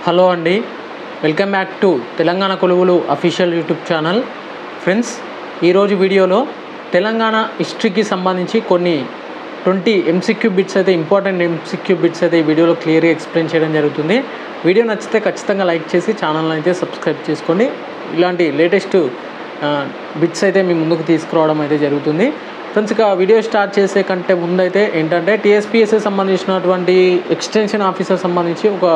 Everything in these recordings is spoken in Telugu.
హలో అండి, వెల్కమ్ బ్యాక్ టు తెలంగాణ కొలువులు అఫీషియల్ యూట్యూబ్ ఛానల్. ఫ్రెండ్స్, ఈరోజు వీడియోలో తెలంగాణ హిస్టరీకి సంబంధించి కొన్ని 20 MCQ బిట్స్ అయితే ఇంపార్టెంట్ MCQ బిట్స్ అయితే ఈ వీడియోలో క్లియర్గా ఎక్స్ప్లెయిన్ చేయడం జరుగుతుంది. వీడియో నచ్చితే ఖచ్చితంగా లైక్ చేసి ఛానల్ని అయితే సబ్స్క్రైబ్ చేసుకోండి. ఇలాంటి లేటెస్ట్ బిట్స్ అయితే మీ ముందుకు తీసుకురావడం అయితే జరుగుతుంది. ఫ్రెండ్స్, ఇక వీడియో స్టార్ట్ చేసే కంటే ముందైతే ఏంటంటే టీఎస్పీఎస్సీ సంబంధించినటువంటి ఎక్స్టెన్షన్ ఆఫీసర్ సంబంధించి ఒక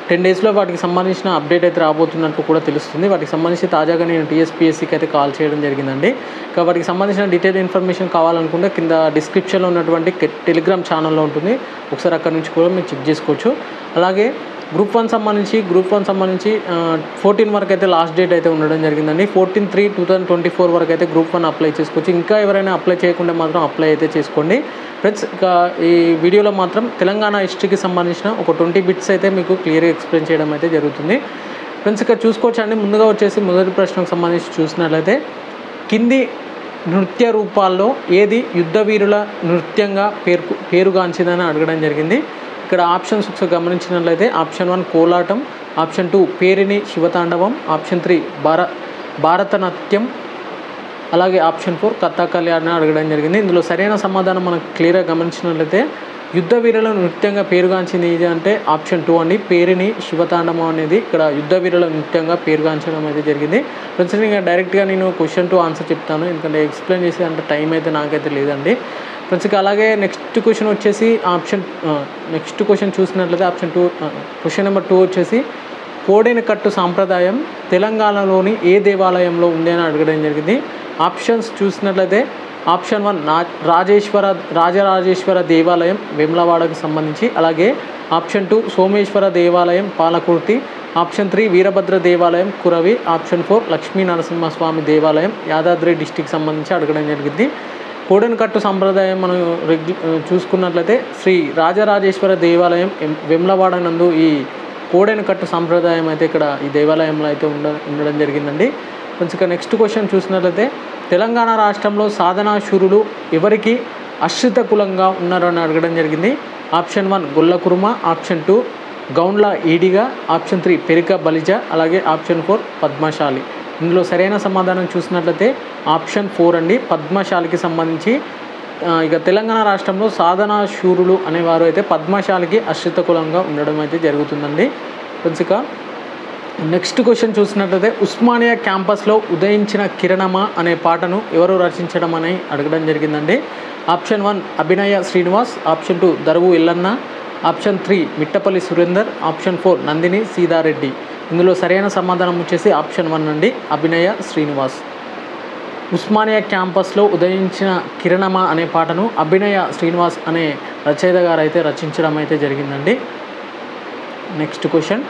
10 డేస్లో వాటికి సంబంధించిన అప్డేట్ అయితే రాబోతున్నట్టు కూడా తెలుస్తుంది. వాటికి సంబంధించి తాజాగా నేను టీఎస్పీఎస్సీకి అయితే కాల్ చేయడం జరిగిందండి. ఇక వాటికి సంబంధించిన డీటెయిల్ ఇన్ఫర్మేషన్ కావాలనుకుంటే కింద డిస్క్రిప్షన్లో ఉన్నటువంటి టెలిగ్రామ్ ఛానల్లో ఉంటుంది, ఒకసారి అక్కడ నుంచి కూడా మీరు చెక్ చేసుకోవచ్చు. అలాగే గ్రూప్ 1 సంబంధించి 14 వరకు అయితే లాస్ట్ డేట్ అయితే ఉండడం జరిగిందండి. 14/3/2024 వరకు అయితే గ్రూప్ 1 అప్లై చేసుకోవచ్చు. ఇంకా ఎవరైనా అప్లై చేయకుండా మాత్రం అప్లై అయితే చేసుకోండి. ఫ్రెండ్స్, ఇక ఈ వీడియోలో మాత్రం తెలంగాణ హిస్టరీకి సంబంధించిన ఒక 20 బిట్స్ అయితే మీకు క్లియర్గా ఎక్స్ప్లెయిన్ చేయడం అయితే జరుగుతుంది. ఫ్రెండ్స్, ఇక్కడ చూసుకోవచ్చండి. ముందుగా వచ్చేసి మొదటి ప్రశ్నకు సంబంధించి చూసినట్లయితే కింది నృత్య రూపాల్లో ఏది యుద్ధ వీరుల నృత్యంగా పేరుగాంచిందని అడగడం జరిగింది. ఇక్కడ ఆప్షన్స్ ఒకసారి గమనించినట్లయితే ఆప్షన్ 1 కోలాటం, ఆప్షన్ 2 పేరిణి శివతాండవం, ఆప్షన్ 3 భారతనాట్యం, అలాగే ఆప్షన్ 4 కథాకళి అని అడగడం జరిగింది. ఇందులో సరైన సమాధానం మనం క్లియర్గా గమనించినట్లయితే యుద్ధ వీరుల నృత్యంగా పేరుగాంచింది ఏది అంటే ఆప్షన్ 2 అండి. పేరిణి శివతాండవం అనేది ఇక్కడ యుద్ధ వీరుల నృత్యంగా పేరుగాంచడం అయితే జరిగింది. ఫ్రెండ్స్, ఇంకా డైరెక్ట్గా నేను క్వశ్చన్ 2 ఆన్సర్ చెప్తాను, ఎందుకంటే ఎక్స్ప్లెయిన్ చేసే అంత టైం అయితే నాకైతే లేదండి. ఫ్రెండ్స్, అలాగే నెక్స్ట్ క్వశ్చన్ వచ్చేసి నెక్స్ట్ క్వశ్చన్ చూసినట్లయితే క్వశ్చన్ నెంబర్ 2 వచ్చేసి కోడెని కట్టు సాంప్రదాయం తెలంగాణలోని ఏ దేవాలయంలో ఉంది అని అడగడం జరిగింది. ఆప్షన్స్ చూసినట్లయితే ఆప్షన్ 1 రాజరాజేశ్వర దేవాలయం వేములవాడకు సంబంధించి, అలాగే ఆప్షన్ 2 సోమేశ్వర దేవాలయం పాలకుర్తి, ఆప్షన్ 3 వీరభద్ర దేవాలయం కురవి, ఆప్షన్ 4 లక్ష్మీ నరసింహస్వామి దేవాలయం యాదాద్రి డిస్టిక్ సంబంధించి అడగడం జరిగింది. కోడెని కట్టు సాంప్రదాయం మనం చూసుకున్నట్లయితే శ్రీ రాజరాజేశ్వర దేవాలయం వేములవాడ నందు ఈ కోడెని కట్టు సాంప్రదాయం అయితే ఇక్కడ ఈ దేవాలయంలో అయితే ఉండడం జరిగిందండి. కొంచెం నెక్స్ట్ క్వశ్చన్ చూసినట్లయితే తెలంగాణ రాష్ట్రంలో సాధనా శూరులు ఎవరికి ఆశ్రిత కులంగా ఉన్నారని అడగడం జరిగింది. ఆప్షన్ 1 గొల్ల కురుమ, ఆప్షన్ 2 గౌండ్ల ఈడిగా, ఆప్షన్ 3 పెరిక బలిజ, అలాగే ఆప్షన్ 4 పద్మశాలి. ఇందులో సరైన సమాధానం చూసినట్లయితే ఆప్షన్ 4 అండి, పద్మశాలికి సంబంధించి. ఇక తెలంగాణ రాష్ట్రంలో సాధనా శూరులు అనేవారు అయితే పద్మశాలికి ఆశ్రిత కులంగా ఉండడం అయితే జరుగుతుందండి. ఫ్రెండ్స్, ఇక నెక్స్ట్ క్వశ్చన్ చూసినట్లయితే ఉస్మానియా క్యాంపస్లో ఉదయించిన కిరణమా అనే పాటను ఎవరు రచించడం అని అడగడం జరిగిందండి. ఆప్షన్ 1 అభినయ Srinivas, option 2 Daruvu Ellanna, option 3 Mittapalli Surender, option 4 Nandini Sitareddy. ఇందులో సరైన సమాధానం వచ్చేసి ఆప్షన్ 1 అండి, అభినయ శ్రీనివాస్. ఉస్మానియా క్యాంపస్లో ఉదయించిన కిరణమా అనే పాటను అభినయ శ్రీనివాస్ అనే రచయిత గారు అయితే రచించడం అయితే జరిగిందండి. నెక్స్ట్ క్వశ్చన్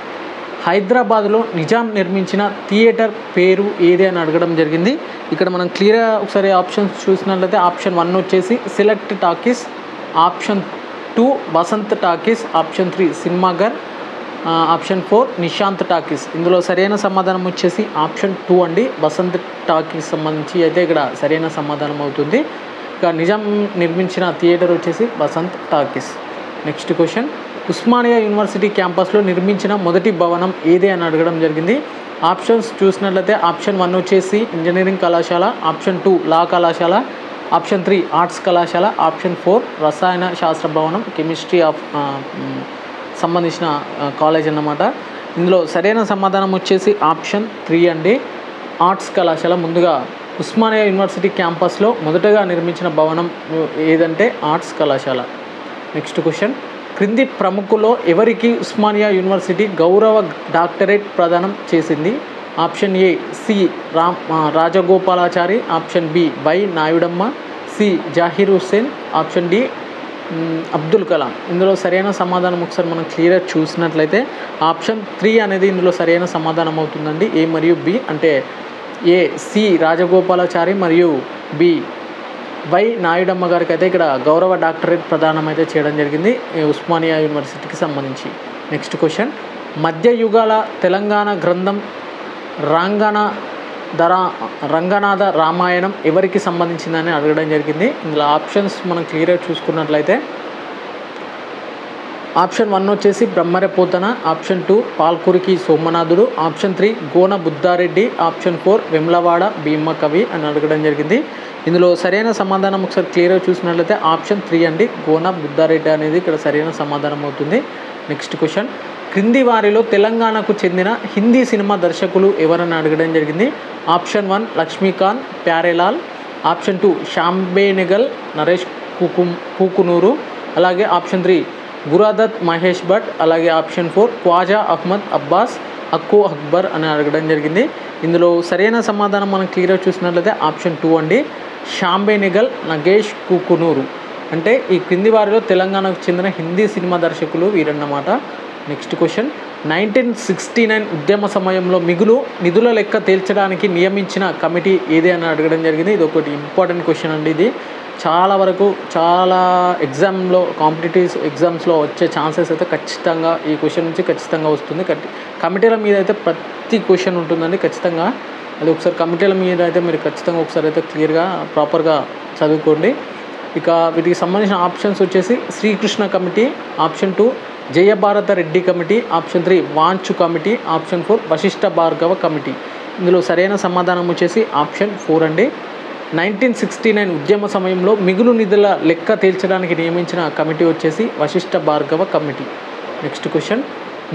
హైదరాబాద్లో నిజాం నిర్మించిన థియేటర్ పేరు ఏది అని అడగడం జరిగింది. ఇక్కడ మనం క్లియర్గా ఒకసారి ఆప్షన్స్ చూసినట్లయితే ఆప్షన్ 1 వచ్చేసి select talkies, option 2 Vasant talkies, option 3 Cinemagar, option 4 Nishant talkies. ఇందులో సరైన సమాధానం వచ్చేసి ఆప్షన్ 2 అండి, వసంత్ టాకీస్ సంబంధించి అయితే ఇక్కడ సరైన సమాధానం అవుతుంది. ఇక నిజాం నిర్మించిన థియేటర్ వచ్చేసి Vasant talkies. Next question Osmania university క్యాంపస్లో నిర్మించిన మొదటి భవనం ఏది అని అడగడం జరిగింది. ఆప్షన్స్ చూసినట్లయితే ఆప్షన్ 1 వచ్చేసి ఇంజనీరింగ్ కళాశాల, ఆప్షన్ 2 లా కళాశాల, ఆప్షన్ 3 ఆర్ట్స్ కళాశాల, ఆప్షన్ 4 రసాయన శాస్త్ర భవనం కెమిస్ట్రీ సంబంధించిన కాలేజ్ అన్నమాట. ఇందులో సరైన సమాధానం వచ్చేసి ఆప్షన్ 3 అండి, ఆర్ట్స్ కళాశాల. ముందుగా ఉస్మానియా యూనివర్సిటీ క్యాంపస్లో మొదటగా నిర్మించిన భవనం ఏదంటే ఆర్ట్స్ కళాశాల. నెక్స్ట్ క్వశ్చన్ క్రింది ప్రముఖులో ఎవరికి ఉస్మానియా యూనివర్సిటీ గౌరవ డాక్టరేట్ ప్రదానం చేసింది. Option A C Rajagopalachari, option B Y Nayudamma, C Zahir Hussain, option D Abdul Kalam. ఇందులో సరైన సమాధానం ఒకసారి మనం క్లియర్గా చూసినట్లయితే ఆప్షన్ 3 అనేది ఇందులో సరైన సమాధానం అవుతుందండి. ఏ మరియు బి అంటే ఏ సి రాజగోపాలాచారి మరియు బి వై నాయుడమ్మ గారికి అయితే ఇక్కడ గౌరవ డాక్టరేట్ ప్రదానం అయితే చేయడం జరిగింది ఉస్మానియా యూనివర్సిటీకి సంబంధించి. నెక్స్ట్ క్వశ్చన్ మధ్యయుగాల తెలంగాణ గ్రంథం రంగనాథ రామాయణం ఎవరికి సంబంధించిందని అడగడం జరిగింది. ఇందులో ఆప్షన్స్ మనం క్లియర్గా చూసుకున్నట్లయితే ఆప్షన్ 1 వచ్చేసి Brahmarapothana, option 2 Palkuriki Somanathudu, option 3 Gona Buddhareddy, option 4 Vemulawada Bhima Kavi అని అడగడం జరిగింది. ఇందులో సరైన సమాధానం ఒకసారి క్లియర్గా చూసినట్లయితే ఆప్షన్ 3 అండి, గోన బుద్ధారెడ్డి అనేది ఇక్కడ సరైన సమాధానం అవుతుంది. నెక్స్ట్ క్వశ్చన్, క్రింది వారిలో తెలంగాణకు చెందిన హిందీ సినిమా దర్శకులు ఎవరని అడగడం జరిగింది. ఆప్షన్ 1 లక్ష్మీకాంత్ ప్యారేలాల్, ఆప్షన్ 2 షాంబేనెగల్ నరేష్ కూకునూరు, అలాగే ఆప్షన్ 3 గురాదత్ మహేష్ భట్, అలాగే ఆప్షన్ 4 ఖ్వాజా అహ్మద్ అబ్బాస్ అక్కు అక్బర్ అని అడగడం జరిగింది. ఇందులో సరైన సమాధానం మనం క్లియర్గా చూసినట్లయితే ఆప్షన్ 2 అండి, షాంబేనెగల్ నగేష్ కూకునూరు. అంటే ఈ క్రింది వారిలో తెలంగాణకు చెందిన హిందీ సినిమా దర్శకులు వీరన్నమాట. నెక్స్ట్ క్వశ్చన్, 1969 ఉద్యమ సమయంలో మిగులు నిధుల లెక్క తేల్చడానికి నియమించిన కమిటీ ఏది అని అడగడం జరిగింది. ఇది ఒకటి ఇంపార్టెంట్ క్వశ్చన్ అండి. ఇది చాలా వరకు చాలా ఎగ్జామ్లో కాంపిటేటివ్ ఎగ్జామ్స్లో వచ్చే ఛాన్సెస్ అయితే ఖచ్చితంగా ఈ క్వశ్చన్ నుంచి ఖచ్చితంగా వస్తుంది. కమిటీల మీద అయితే ప్రతి క్వశ్చన్ ఉంటుందండి ఖచ్చితంగా. అది ఒకసారి కమిటీల మీద అయితే మీరు ఖచ్చితంగా ఒకసారి అయితే క్లియర్గా ప్రాపర్గా చదువుకోండి. ఇక వీటికి సంబంధించిన ఆప్షన్స్ వచ్చేసి Srikrishna committee, option 2 Jayabharath Reddy committee, option 3 Wanchoo committee, option 4 Vashishtha Bhargava committee. ఇందులో సరైన సమాధానం వచ్చేసి ఆప్షన్ 4 అండి. 1969 ఉద్యమ సమయంలో మిగులు నిధుల లెక్క తేల్చడానికి నియమించిన కమిటీ వచ్చేసి Vashishtha Bhargava committee. Next question,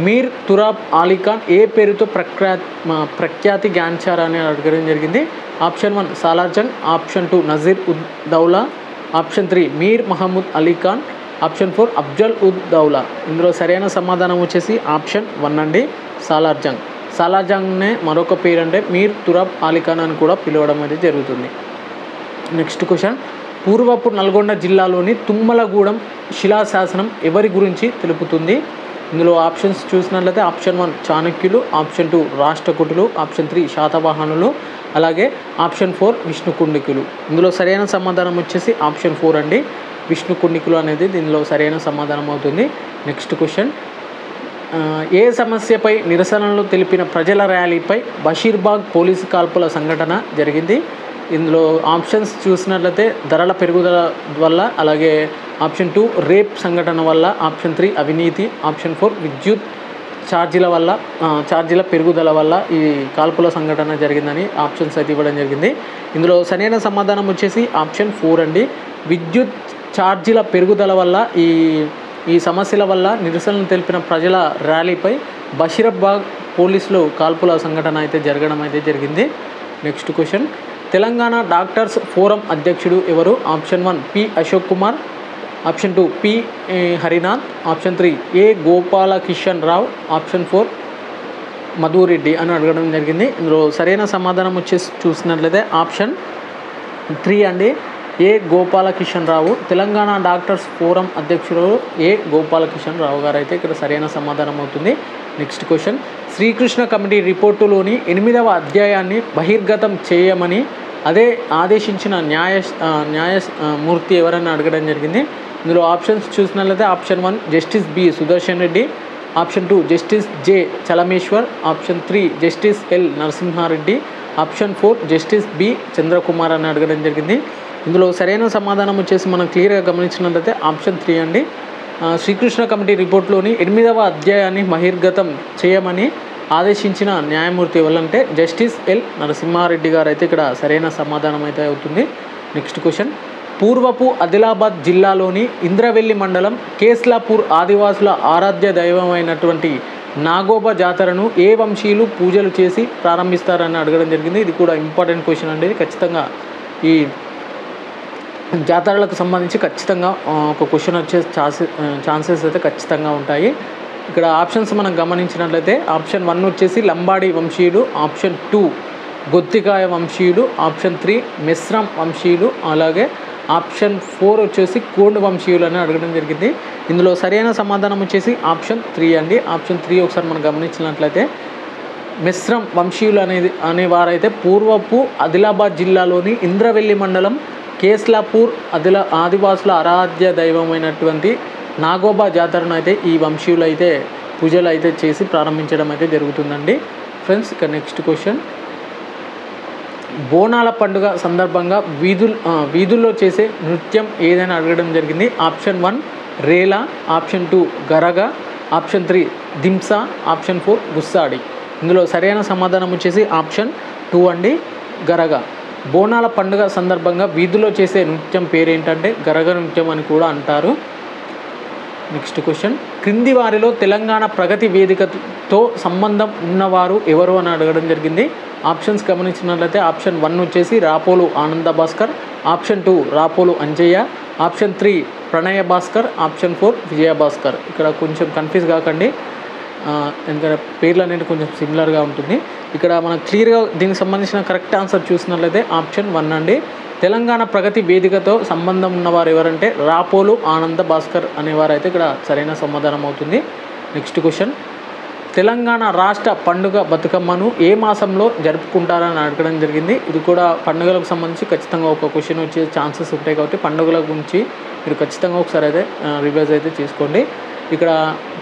Mir Turab Ali Khan ఏ పేరుతో ప్రఖ్యాతి గాంచారు అని అడగడం జరిగింది. Option 1 Salarjung, option 2 Nazir ud Daula, option 3 Mir Mohammed Ali Khan, option 4 Afzal ud Daula. ఇందులో సరైన సమాధానం వచ్చేసి ఆప్షన్ 1 అండి, సాలార్జంగ్. సాలార్జంగ్నే మరొక పేరు అంటే మీర్ తురాబ్ అలీ ఖాన్ అని కూడా పిలవడం అనేది జరుగుతుంది. నెక్స్ట్ క్వశ్చన్, పూర్వపు నల్గొండ జిల్లాలోని తుమ్మలగూడెం శిలాశాసనం ఎవరి గురించి తెలుపుతుంది. ఇందులో ఆప్షన్స్ చూసినట్లయితే ఆప్షన్ 1 చాణక్యులు, ఆప్షన్ 2 రాష్ట్రకూటులు, ఆప్షన్ 3 శాతవాహనులు, అలాగే ఆప్షన్ 4 విష్ణుకుండికులు. ఇందులో సరైన సమాధానం వచ్చేసి ఆప్షన్ 4 అండి, విష్ణుకుండికులు అనేది దీనిలో సరైన సమాధానం అవుతుంది. నెక్స్ట్ క్వశ్చన్, ఏ సమస్యపై నిరసనలు తెలిపిన ప్రజల ర్యాలీపై బషీర్బాగ్ పోలీసు కాల్పుల సంఘటన జరిగింది. ఇందులో ఆప్షన్స్ చూసినట్లయితే ధరల పెరుగుదల వల్ల, అలాగే ఆప్షన్ 2 రేప్ సంఘటన వల్ల, ఆప్షన్ 3 అవినీతి, ఆప్షన్ 4 విద్యుత్ ఛార్జీల పెరుగుదల వల్ల ఈ కాల్పుల సంఘటన జరిగిందని ఆప్షన్స్ అయితే ఇవ్వడం జరిగింది. ఇందులో సరైన సమాధానం వచ్చేసి ఆప్షన్ 4 అండి, విద్యుత్ ఛార్జీల పెరుగుదల వల్ల ఈ సమస్యల వల్ల నిరసనలు తెలిపిన ప్రజల ర్యాలీపై బషీరాబాద్ పోలీసులు కాల్పుల సంఘటన అయితే జరగడం అయితే జరిగింది. Next question, Telangana doctors forum అధ్యక్షుడు ఎవరు. Option 1 P Ashok Kumar, option 2 P Harinath, option 3 ఏ గోపాలకిషన్ రావు, ఆప్షన్ 4 మధురెడ్డి అని అడగడం జరిగింది. ఇందులో సరైన సమాధానం వచ్చేసి చూసినట్లయితే ఆప్షన్ 3 అండి, ఏ గోపాలకిషన్ రావు. తెలంగాణ డాక్టర్స్ ఫోరం అధ్యక్షుడు ఏ గోపాలకిషన్ రావు గారు అయితే ఇక్కడ సరైన సమాధానం అవుతుంది. నెక్స్ట్ క్వశ్చన్, శ్రీకృష్ణ కమిటీ రిపోర్టులోని 8వ అధ్యాయాన్ని బహిర్గతం చేయమని ఆదేశించిన న్యాయమూర్తి ఎవరని అడగడం జరిగింది. ఇందులో ఆప్షన్స్ చూసినట్లయితే option 1 justice B Sudarshan Reddy, option 2 justice J Chelameswar, option 3 justice L Narasimha Reddy, option 4 justice B Chandrakumar అని అడగడం జరిగింది. ఇందులో సరైన సమాధానం వచ్చేసి మనం క్లియర్గా గమనించినట్లయితే ఆప్షన్ 3 అండి. శ్రీకృష్ణ కమిటీ రిపోర్ట్లోని 8వ అధ్యాయాన్ని బహిర్గతం చేయమని ఆదేశించిన న్యాయమూర్తి ఎవరంటే జస్టిస్ ఎల్ నరసింహారెడ్డి గారు అయితే ఇక్కడ సరైన సమాధానం అయితే అవుతుంది. నెక్స్ట్ క్వశ్చన్, పూర్వపు ఆదిలాబాద్ జిల్లాలోని ఇంద్రవెల్లి మండలం కేస్లాపూర్ ఆదివాసుల ఆరాధ్య దైవమైనటువంటి నాగోబా జాతరను ఏ వంశీయులు పూజలు చేసి ప్రారంభిస్తారని అడగడం జరిగింది. ఇది కూడా ఇంపార్టెంట్ క్వశ్చన్ అండి. ఖచ్చితంగా ఈ జాతరలకు సంబంధించి ఖచ్చితంగా ఒక క్వశ్చన్ వచ్చే ఛాన్సెస్ అయితే ఖచ్చితంగా ఉంటాయి. ఇక్కడ ఆప్షన్స్ మనం గమనించినట్లయితే ఆప్షన్ 1 వచ్చేసి లంబాడి వంశీయులు, ఆప్షన్ 2 గొత్తికాయ వంశీయులు, ఆప్షన్ 3 మిశ్రం వంశీయులు, అలాగే ఆప్షన్ 4 వచ్చేసి కోండ్ వంశీయులు అని అడగడం జరిగింది. ఇందులో సరైన సమాధానం వచ్చేసి ఆప్షన్ 3 అండి. ఆప్షన్ 3 ఒకసారి మనం గమనించినట్లయితే మిశ్రం వంశీయులు అనేవారైతే పూర్వపు ఆదిలాబాద్ జిల్లాలోని ఇంద్రవెల్లి మండలం కేస్లాపూర్ ఆదివాసుల ఆరాధ్య దైవమైనటువంటి నాగోబా జాతరను అయితే ఈ వంశీయులు అయితే పూజలు అయితే చేసి ప్రారంభించడం అయితే జరుగుతుందండి ఫ్రెండ్స్. ఇక నెక్స్ట్ క్వశ్చన్, బోనాల పండుగ సందర్భంగా వీధుల్లో చేసే నృత్యం ఏదైనా అడగడం జరిగింది. Option 1 Rela, option 2 Garaga, option 3 Dhimsa, option 4 Gussadi. ఇందులో సరైన సమాధానం వచ్చేసి ఆప్షన్ 2 అండి, గరగ. బోనాల పండుగ సందర్భంగా వీధిలో చేసే నృత్యం పేరేంటంటే గరగ నృత్యం అని కూడా అంటారు. నెక్స్ట్ క్వశ్చన్, క్రింది వారిలో తెలంగాణ ప్రగతి వేదికతో సంబంధం ఉన్నవారు ఎవరు అని అడగడం జరిగింది. ఆప్షన్స్ గమనించినట్లయితే ఆప్షన్ 1 వచ్చేసి రాపోలు ఆనంద భాస్కర్, ఆప్షన్ 2 రాపోలు అంజయ్య, ఆప్షన్ 3 ప్రణయ భాస్కర్, ఆప్షన్ 4 విజయ భాస్కర్. ఇక్కడ కొంచెం కన్ఫ్యూజ్ కాకండి, ఎందుకంటే పేర్లు అనేది కొంచెం సిమిలర్గా ఉంటుంది. ఇక్కడ మనం క్లియర్గా దీనికి సంబంధించిన కరెక్ట్ ఆన్సర్ చూసినట్లయితే ఆప్షన్ 1 అండి. తెలంగాణ ప్రగతి వేదికతో సంబంధం ఉన్నవారు ఎవరంటే రాపోలు ఆనంద భాస్కర్ అనేవారు అయితే ఇక్కడ సరైన సమాధానం అవుతుంది. నెక్స్ట్ క్వశ్చన్, తెలంగాణ రాష్ట్ర పండుగ బతుకమ్మను ఏ మాసంలో జరుపుకుంటారని అడగడం జరిగింది. ఇది కూడా పండుగలకు సంబంధించి ఖచ్చితంగా ఒక క్వశ్చన్ వచ్చే ఛాన్సెస్ ఉంటాయి కాబట్టి పండుగల గురించి మీరు ఖచ్చితంగా ఒకసారి అయితే రివైజ్ అయితే చేసుకోండి. ఇక్కడ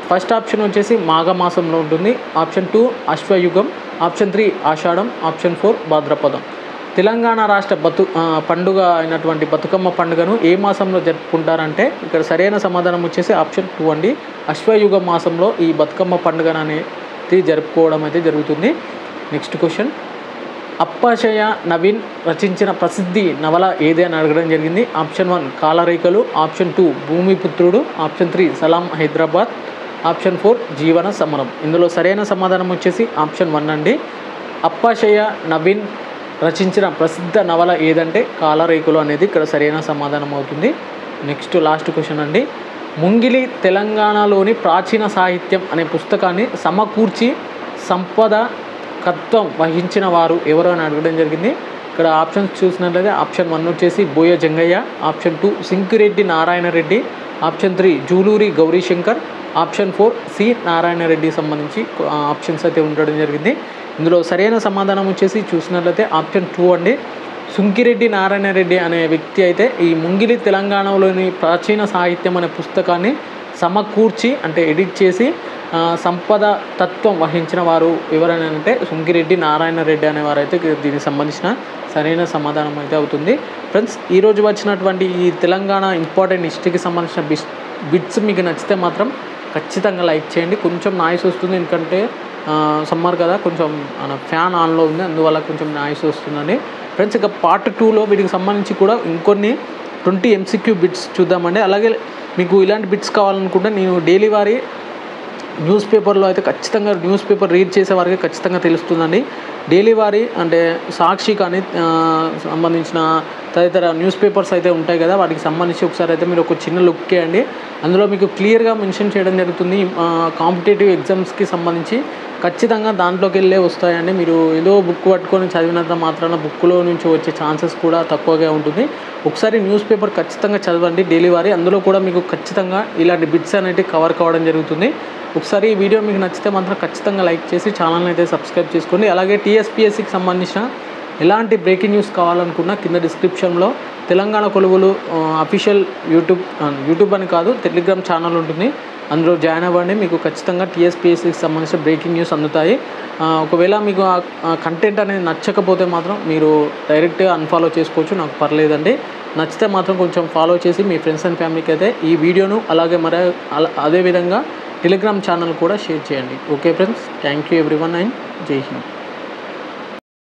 ఫస్ట్ ఆప్షన్ వచ్చేసి మాఘమాసంలో ఉంటుంది, ఆప్షన్ 2 అశ్వయుగం, ఆప్షన్ 3 ఆషాఢం, ఆప్షన్ 4 భాద్రపదం. తెలంగాణ రాష్ట్ర పండుగ అయినటువంటి బతుకమ్మ పండుగను ఏ మాసంలో జరుపుకుంటారంటే ఇక్కడ సరైన సమాధానం వచ్చేసి ఆప్షన్ 2 అండి. అశ్వయుగ మాసంలో ఈ బతుకమ్మ పండుగ అనేది జరుపుకోవడం అయితే జరుగుతుంది. నెక్స్ట్ క్వశ్చన్, అప్పాశయ నవీన్ రచించిన ప్రసిద్ధి నవల ఏది అని అడగడం జరిగింది. ఆప్షన్ 1 కాలరేఖలు, ఆప్షన్ 2 భూమిపుత్రుడు, ఆప్షన్ 3 సలాం హైదరాబాద్, ఆప్షన్ 4 జీవన సమరం. ఇందులో సరైన సమాధానం వచ్చేసి ఆప్షన్ 1 అండి. అప్పాశయ నవీన్ రచించిన ప్రసిద్ధ నవల ఏదంటే కాలరేఖలు అనేది ఇక్కడ సరైన సమాధానం అవుతుంది. నెక్స్ట్ లాస్ట్ క్వశ్చన్ అండి, ముంగిలి తెలంగాణలోని ప్రాచీన సాహిత్యం అనే పుస్తకాన్ని సమకూర్చి సంపాదకత్వం వహించిన వారు ఎవరు అని అడగడం జరిగింది. ఇక్కడ ఆప్షన్స్ చూసినట్లయితే ఆప్షన్ 1 వచ్చేసి Boya Jangaiah, option 2 Sinkireddy Narayana Reddy, option 3 Juluri Gourishankar, option 4 C Narayana Reddy సంబంధించి ఆప్షన్స్ అయితే ఉండడం జరిగింది. ఇందులో సరైన సమాధానం వచ్చేసి చూసినట్లయితే ఆప్షన్ 2 అండి. సుంకిరెడ్డి నారాయణ రెడ్డి అనే వ్యక్తి అయితే ఈ ముంగిలి తెలంగాణలోని ప్రాచీన సాహిత్యం అనే పుస్తకాన్ని సమకూర్చి అంటే ఎడిట్ చేసి సంపద తత్వం వహించిన వారు ఎవరైనా అంటే సుంకిరెడ్డి నారాయణ రెడ్డి అనేవారు అయితే దీనికి సంబంధించిన సరైన సమాధానం అయితే అవుతుంది. ఫ్రెండ్స్, ఈరోజు వచ్చినటువంటి ఈ తెలంగాణ ఇంపార్టెంట్ హిస్టరీకి సంబంధించిన బిట్స్ మీకు నచ్చితే మాత్రం ఖచ్చితంగా లైక్ చేయండి. కొంచెం నాయిస్ వస్తుంది ఎందుకంటే సమ్మర్ కదా, కొంచెం ఫ్యాన్ ఆన్లో ఉంది, అందువల్ల కొంచెం నాయిస్ వస్తుందండి. ఫ్రెండ్స్, ఇక పార్ట్ 2లో వీటికి సంబంధించి కూడా ఇంకొన్ని 20 MCQ బిట్స్ చూద్దామండి. అలాగే మీకు ఇలాంటి బిట్స్ కావాలనుకుంటే నేను డైలీ వారి న్యూస్ పేపర్లో అయితే ఖచ్చితంగా న్యూస్ పేపర్ రీడ్ చేసే వారికి ఖచ్చితంగా తెలుస్తుందండి. డైలీ వారి అంటే సాక్షి కానీ సంబంధించిన తదితర న్యూస్ పేపర్స్ అయితే ఉంటాయి కదా, వాటికి సంబంధించి ఒకసారి అయితే మీరు ఒక చిన్న లుక్ చేయండి. అందులో మీకు క్లియర్గా మెన్షన్ చేయడం జరుగుతుంది. కాంపిటేటివ్ ఎగ్జామ్స్కి సంబంధించి ఖచ్చితంగా దాంట్లోకి వెళ్ళే వస్తాయండి. మీరు ఏదో బుక్ పట్టుకొని చదివినంత మాత్రాన బుక్లో నుంచి వచ్చే ఛాన్సెస్ కూడా తక్కువగా ఉంటుంది. ఒకసారి న్యూస్ పేపర్ ఖచ్చితంగా చదవండి డైలీ వారి, అందులో కూడా మీకు ఖచ్చితంగా ఇలాంటి బిట్స్ అనేవి కవర్ కావడం జరుగుతుంది. ఒకసారి ఈ వీడియో మీకు నచ్చితే మాత్రం ఖచ్చితంగా లైక్ చేసి ఛానల్ని అయితే సబ్స్క్రైబ్ చేసుకోండి. అలాగే టీఎస్పీఎస్సీకి సంబంధించిన ఎలాంటి బ్రేకింగ్ న్యూస్ కావాలనుకున్నా కింద డిస్క్రిప్షన్లో తెలంగాణ కొలువులు అఫీషియల్ యూట్యూబ్ అని కాదు, టెలిగ్రామ్ ఛానల్ ఉంటుంది, అందులో జాయిన్ అవ్వండి. మీకు ఖచ్చితంగా టీఎస్పీఎస్సీకి సంబంధించిన బ్రేకింగ్ న్యూస్ అందుతాయి. ఒకవేళ మీకు ఆ కంటెంట్ అనేది నచ్చకపోతే మాత్రం మీరు డైరెక్ట్గా అన్ఫాలో చేసుకోవచ్చు, నాకు పర్లేదండి. నచ్చితే మాత్రం కొంచెం ఫాలో చేసి మీ ఫ్రెండ్స్ అండ్ ఫ్యామిలీకి అయితే ఈ వీడియోను అలాగే అదేవిధంగా టెలిగ్రామ్ ఛానల్ కూడా షేర్ చేయండి. Okay friends, thank you everyone and జై హింద్.